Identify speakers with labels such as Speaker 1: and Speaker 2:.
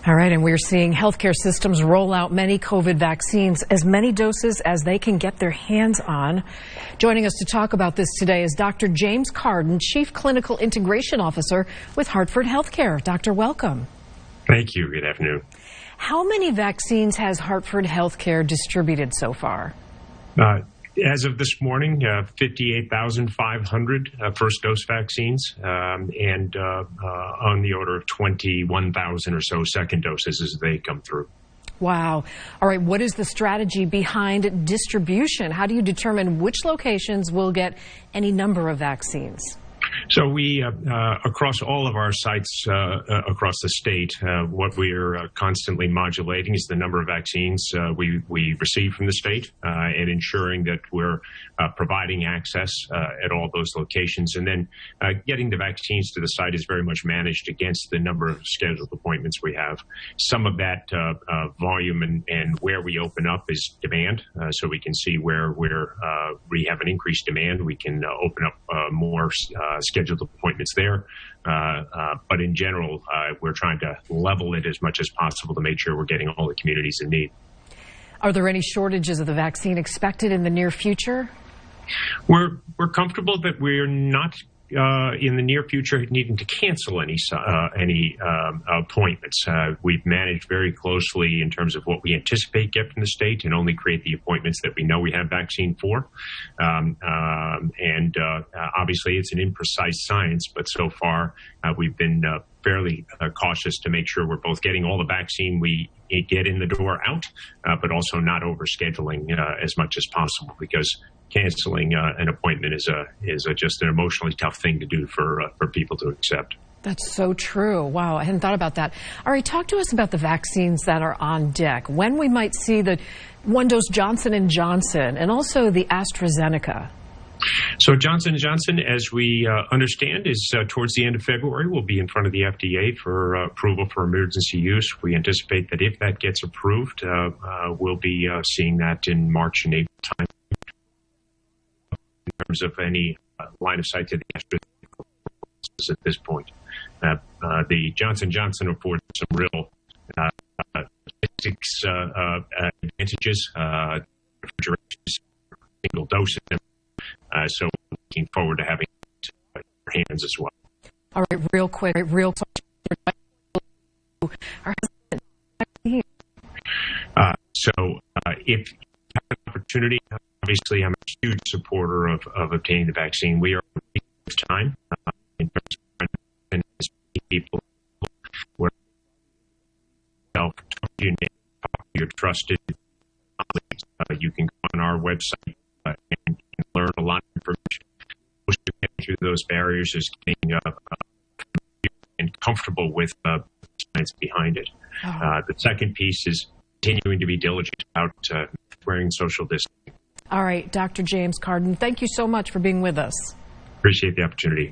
Speaker 1: All right, and we're seeing healthcare systems roll out many COVID vaccines, as many doses as they can get their hands on. Joining us to talk about this today is Dr. James Cardon, Chief Clinical Integration Officer with Hartford HealthCare. Doctor, welcome.
Speaker 2: Thank you. Good afternoon.
Speaker 1: How many vaccines has Hartford HealthCare distributed so far?
Speaker 2: As of this morning, 58,500 first dose vaccines and on the order of 21,000 or so second doses as they come through.
Speaker 1: Wow. All right. What is the strategy behind distribution? How do you determine which locations will get any number of vaccines?
Speaker 2: So we, across all of our sites across the state, what we're constantly modulating is the number of vaccines we receive from the state and ensuring that we're providing access at all those locations. And then getting the vaccines to the site is very much managed against the number of scheduled appointments we have. Some of that volume and where we open up is demand, so we can see where we have an increased demand. We can open up more scheduled appointments there. But in general, we're trying to level it as much as possible to make sure we're getting all the communities in need.
Speaker 1: Are there any shortages of the vaccine expected in the near future?
Speaker 2: We're comfortable that we're not in the near future needing to cancel any appointments. We've managed very closely in terms of what we anticipate get from the state and only create the appointments that we know we have vaccine for. Obviously it's an imprecise science, but so far we've been fairly cautious to make sure we're both getting all the vaccine we get in the door out, but also not overscheduling as much as possible, because canceling an appointment is just an emotionally tough thing to do for people to accept.
Speaker 1: That's so true. Wow, I hadn't thought about that. All right, talk to us about the vaccines that are on deck. When we might see the one-dose Johnson & Johnson and also the AstraZeneca.
Speaker 2: So Johnson & Johnson, as we understand, is towards the end of February, will be in front of the FDA for approval for emergency use. We anticipate that if that gets approved, we'll be seeing that in March and April time. In terms of any line of sight to the AstraZeneca at this point. The Johnson & Johnson affords some real logistics advantages, single dose of them. So looking forward to having it in our hands as well.
Speaker 1: All right, real quick.
Speaker 2: If you have an opportunity, obviously I'm a huge supporter of obtaining the vaccine. We are at this time in terms of people where talk to your trusted colleagues. You can go on our website and learn a lot of information. Most of getting through those barriers is getting and comfortable with the science behind it. The second piece is continuing to be diligent about wearing social distancing.
Speaker 1: All right, Dr. James Cardon, thank you so much for being with us.
Speaker 2: Appreciate the opportunity.